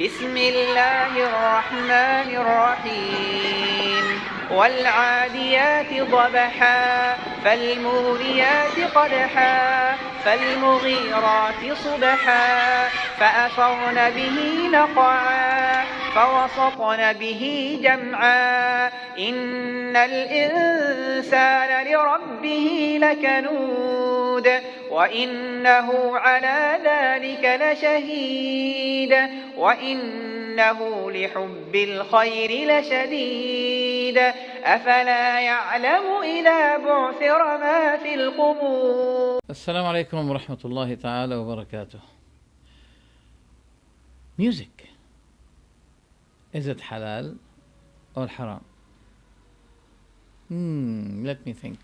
بسم الله الرحمن الرحيم والعاديات ضبحا فالموريات قدحا فالمغيرات صبحا فأثرن به نقعا فوسطن به جمعا إن الإنسان لربه لكنود وإنه على ذلك لشهيد وإنه لحب الخير لشديد أفلا يعلم إذا بعثر ما في القبور. السلام عليكم ورحمة الله تعالى وبركاته. Music, is it halal or haram? Let me think.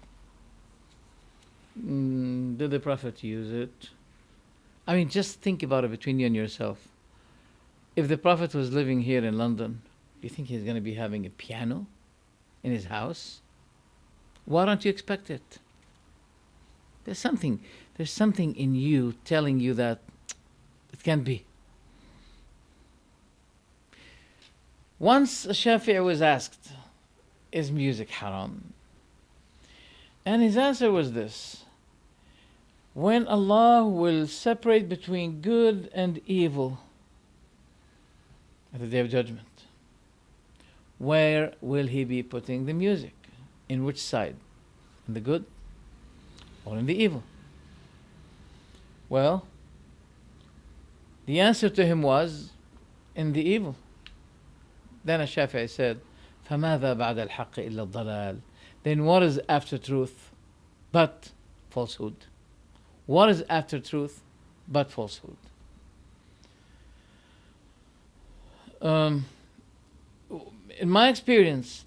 Did the Prophet use it? I mean, just think about it between you and yourself. If the Prophet was living here in London, do you think he's going to be having a piano in his house? Why don't you expect it? There's something in you telling you that it can't be. Once a Shafi'i was asked, is music haram? And his answer was this: when Allah will separate between good and evil at the Day of Judgment, where will He be putting the music? In which side? In the good or in the evil? Well, the answer to him was in the evil. Then Shafi'i said, فَمَاذَا بَعْدَ الْحَقِّ إِلَّا الضَّلَالِ. Then what is after truth but falsehood? What is after truth but falsehood? In my experience,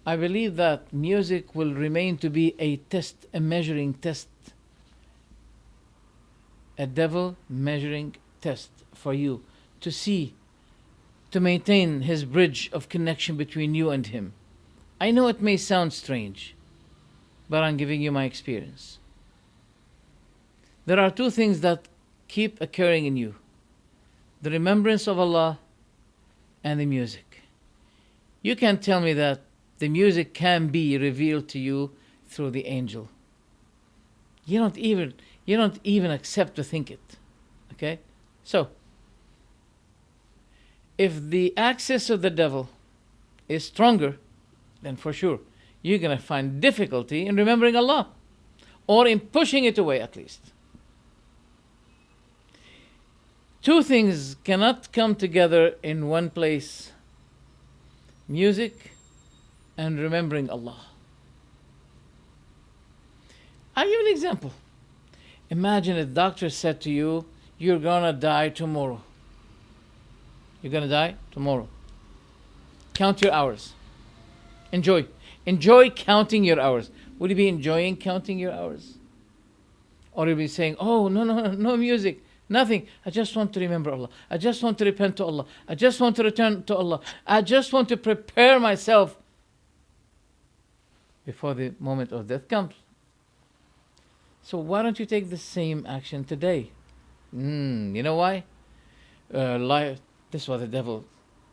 I believe that music will remain to be a test, a measuring test, a devil measuring test for you to see, to maintain his bridge of connection between you and him. I know it may sound strange, but I'm giving you my experience. There are two things that keep occurring in you: the remembrance of Allah and the music. You can't tell me that the music can be revealed to you through the angel. You don't even accept to think it. Okay? So, if the access of the devil is stronger, then for sure you're going to find difficulty in remembering Allah, or in pushing it away at least. Two things cannot come together in one place: music and remembering Allah. I'll give you an example. Imagine a doctor said to you, you're going to die tomorrow. You're going to die tomorrow. Count your hours. Enjoy counting your hours. Would you be enjoying counting your hours? Or you'd be saying, oh, no music, nothing. I just want to remember Allah. I just want to repent to Allah. I just want to return to Allah. I just want to prepare myself before the moment of death comes. So why don't you take the same action today? You know why? Life. This is what the devil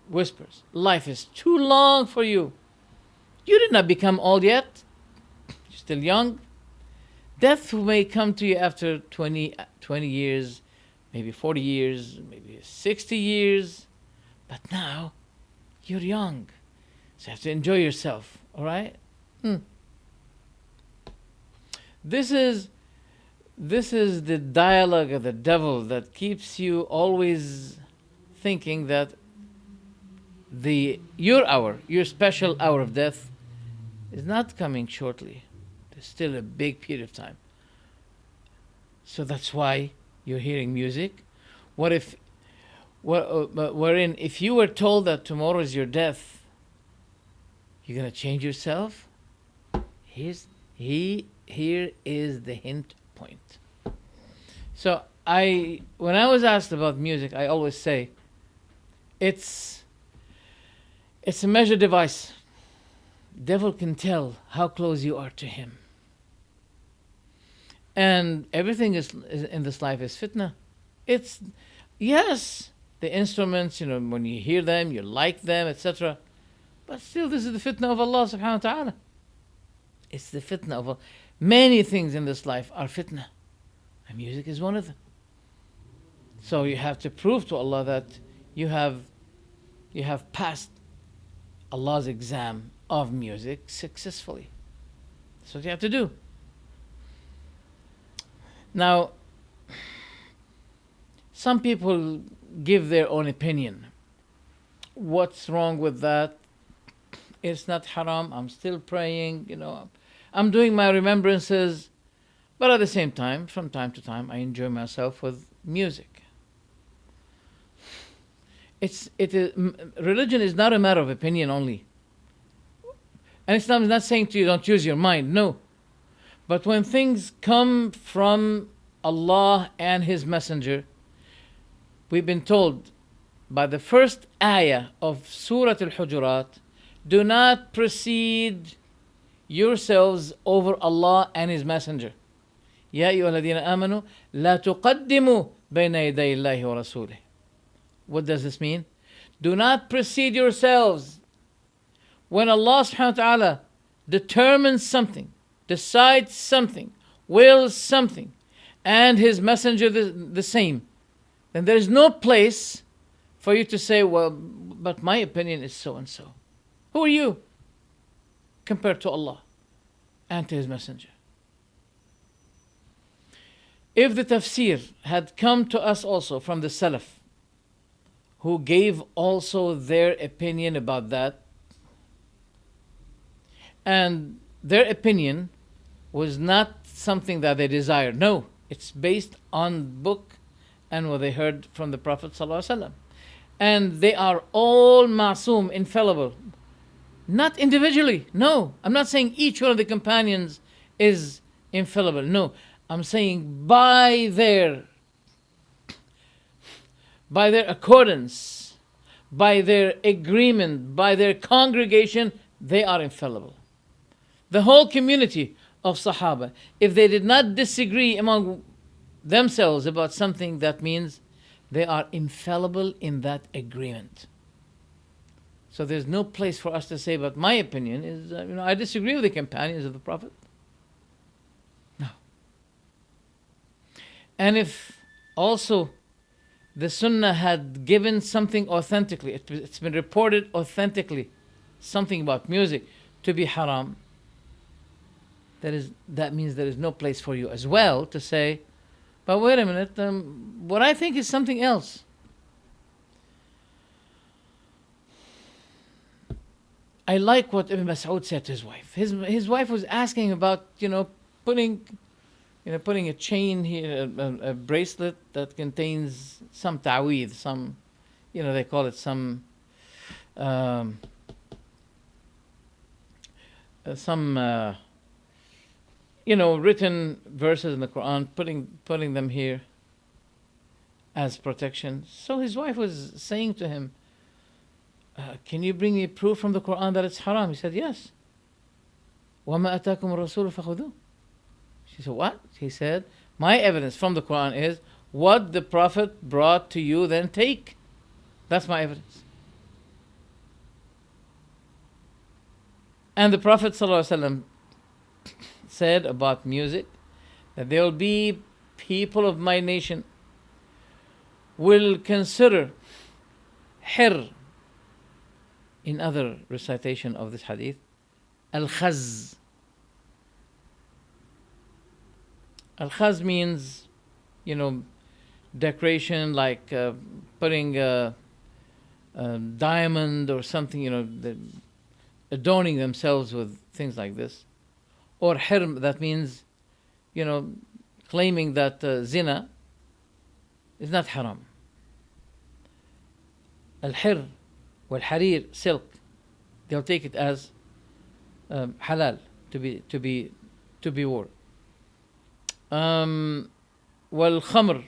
whispers. Life is too long for you. You did not become old yet. You're still young. Death may come to you after 20 years, maybe 40 years, maybe 60 years. But now, you're young. So you have to enjoy yourself. All right? This is the dialogue of the devil that keeps you always thinking that your special hour of death is not coming shortly. There's still a big period of time. So that's why you're hearing music. If you were told that tomorrow is your death, you're going to change yourself? Here is the hint point. So when I was asked about music, I always say it's a measure device. Devil can tell how close you are to him. And everything is in this life is fitna. Yes, the instruments, when you hear them, you like them, etc. But still, this is the fitna of Allah subhanahu wa ta'ala. It's the fitna of Allah. Many things in this life are fitna, and music is one of them. So you have to prove to Allah that you have passed Allah's exam of music successfully. That's what you have to do. Now, some people give their own opinion. What's wrong with that? It's not haram. I'm still praying, I'm doing my remembrances, but at the same time, from time to time, I enjoy myself with music. Religion is not a matter of opinion only. And Islam is not saying to you, don't use your mind. No. But when things come from Allah and His Messenger, we've been told by the first ayah of Surah Al-Hujurat, do not precede yourselves over Allah and His Messenger. يا أيها الذين آمنوا لا تقدموا بين يدي الله ورسوله. What does this mean? Do not precede yourselves. When Allah subhanahu wa ta'ala determines something, decides something, wills something, and His Messenger the same, then there is no place for you to say, well, but my opinion is so and so. Who are you compared to Allah and to His Messenger? If the tafsir had come to us also from the Salaf, who gave also their opinion about that, and their opinion was not something that they desired. No, it's based on book and what they heard from the Prophet ﷺ. And they are all ma'soom, infallible. Not individually. No, I'm not saying each one of the companions is infallible. No, I'm saying by their accordance, by their agreement, by their congregation, they are infallible. The whole community of Sahaba, if they did not disagree among themselves about something, that means they are infallible in that agreement. So there's no place for us to say, but my opinion is, I disagree with the companions of the Prophet. No. And if also the Sunnah had given something authentically, it's been reported authentically, something about music to be haram, that means there is no place for you as well to say, but wait a minute, what I think is something else. I like what Ibn Mas'ud said to his wife. His wife was asking about, putting a chain here, a bracelet that contains some ta'weed, some, they call it some written verses in the Quran, putting them here as protection. So his wife was saying to him, can you bring me proof from the Quran that it's haram? He said, yes. وَمَا أَتَاكُمُ الرَّسُولُ فَخُذُوهُ. She said, what? He said, my evidence from the Quran is, what the Prophet brought to you, then take. That's my evidence. And the Prophet ﷺ said about music, that there will be people of my nation will consider hir, in other recitation of this hadith, al-khaz. Al-khaz means, decoration, like putting a diamond or something, adorning themselves with things like this. Or hirm, that means, claiming that zina is not haram. Al-hir wal-harir, silk, they'll take it as halal, to be worn. Wal-khamr,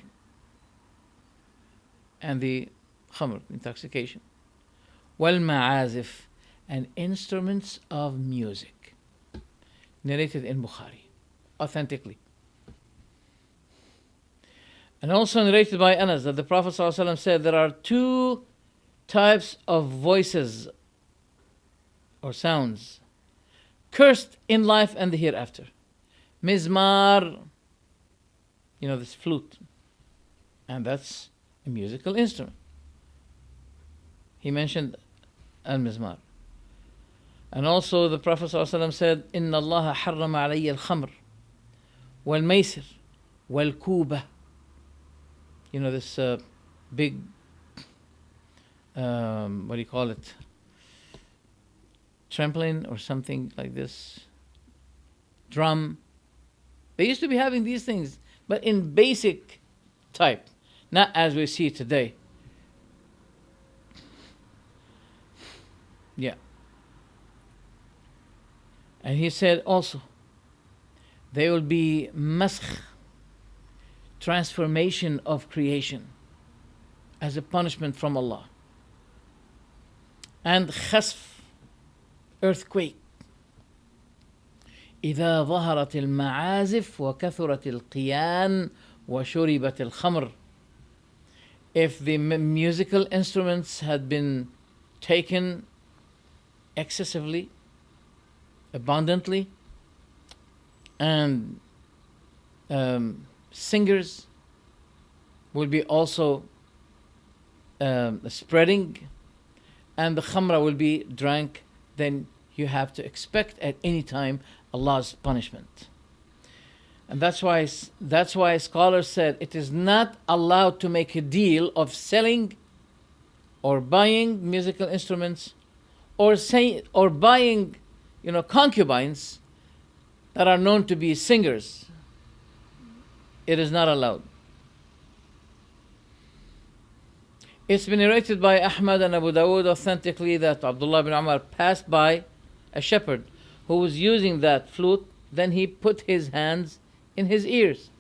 and the khamr, intoxication. Wal-ma'azif, and instruments of music. Narrated in Bukhari, authentically. And also narrated by Anas that the Prophet ﷺ said there are two types of voices or sounds cursed in life and the hereafter. Mizmar, this flute, and that's a musical instrument. He mentioned al-mizmar. And also the Prophet ﷺ said, Inna Allah harrama alayya al-khamr wal-maysir wal-kuba. This big, what do you call it? Trampoline or something like this. Drum. They used to be having these things, but in basic type, not as we see today. Yeah. And he said also, there will be maskh, transformation of creation, as a punishment from Allah. And khasf, earthquake. إذا ظهرت المعازف وكثرت القيان وشربت الخمر. If the musical instruments had been taken excessively, abundantly, and singers will be also spreading, and the khamra will be drank, then you have to expect at any time Allah's punishment. And that's why scholars said it is not allowed to make a deal of selling or buying musical instruments or buying concubines that are known to be singers. It is not allowed. It's been narrated by Ahmad and Abu Dawud authentically that Abdullah bin Umar passed by a shepherd who was using that flute. Then he put his hands in his ears.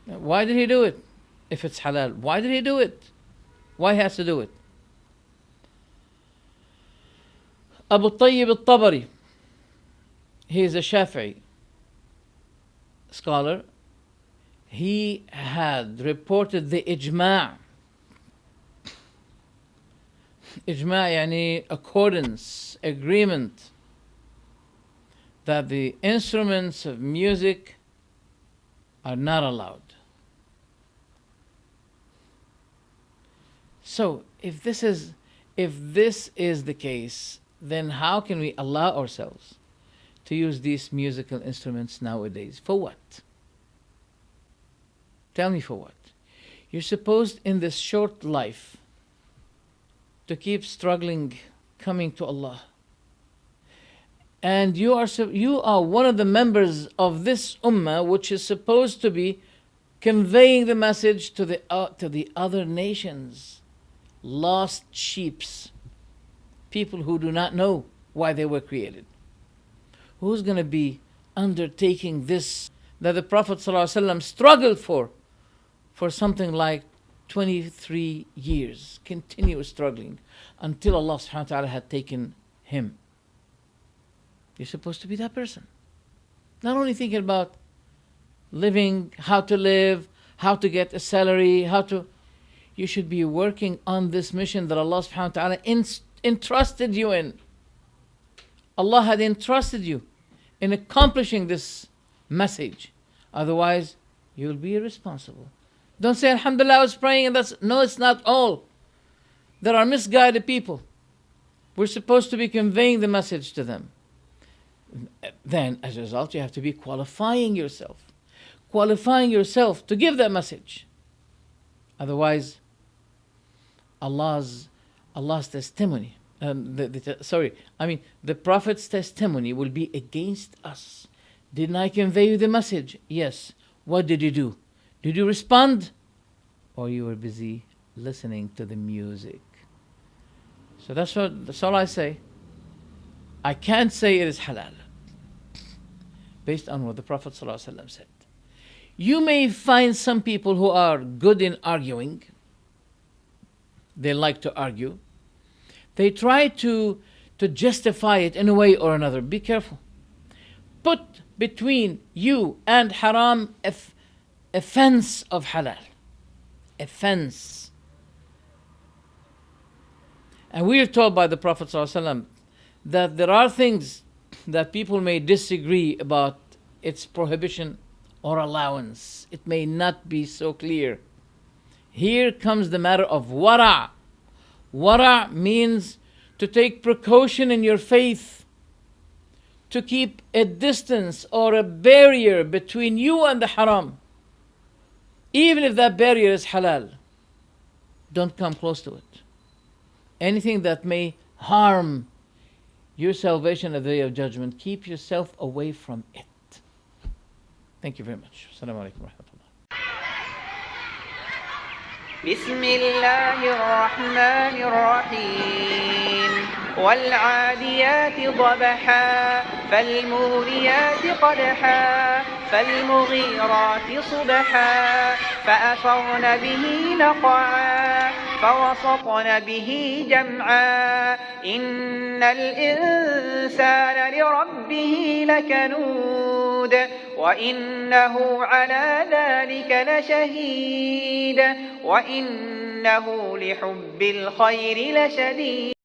Now, why did he do it? If it's halal, why did he do it? Why he has to do it? Abu Tayyib al-Tabari, he is a Shafi'i scholar. He had reported the ijma'. Ijma' yani accordance, agreement, that the instruments of music are not allowed. So if this is the case, then how can we allow ourselves to use these musical instruments nowadays? For what? Tell me, for what? You're supposed in this short life to keep struggling, coming to Allah. And you are one of the members of this ummah which is supposed to be conveying the message to the other nations. Lost sheeps. People who do not know why they were created. Who's going to be undertaking this that the Prophet ﷺ struggled for something like 23 years, continuous struggling, until Allah subhanahu wa ta'ala had taken him. You're supposed to be that person. Not only thinking about living, how to live, how to get a salary, you should be working on this mission that Allah subhanahu wa ta'ala entrusted you in. Allah had entrusted you in accomplishing this message. Otherwise, you'll be irresponsible. Don't say, Alhamdulillah, I was praying and no, it's not all. There are misguided people. We're supposed to be conveying the message to them. Then, as a result, you have to be qualifying yourself to give that message. Otherwise, Allah's testimony, the Prophet's testimony will be against us. Didn't I convey you the message? Yes. What did you do? Did you respond? Or you were busy listening to the music? So that's all I say. I can't say it is halal based on what the Prophet ﷺ said. You may find some people who are good in arguing. They like to argue. They try to justify it in a way or another. Be careful. Put between you and haram a fence of halal. A fence. And we are told by the Prophet ﷺ that there are things that people may disagree about its prohibition or allowance. It may not be so clear. Here comes the matter of wara'. Wara' means to take precaution in your faith, to keep a distance or a barrier between you and the haram. Even if that barrier is halal, don't come close to it. Anything that may harm your salvation at the day of judgment, keep yourself away from it. Thank you very much. Assalamu alaikum wa rahmatullah. بسم الله الرحمن الرحيم والعاديات ضبحا فالموريات قدحا فالمغيرات صبحا فأثرن به نقعا فوسطن به جمعا إن الإنسان لربه لكنود وإنه على ذلك لشهيد وإنه لحب الخير لشديد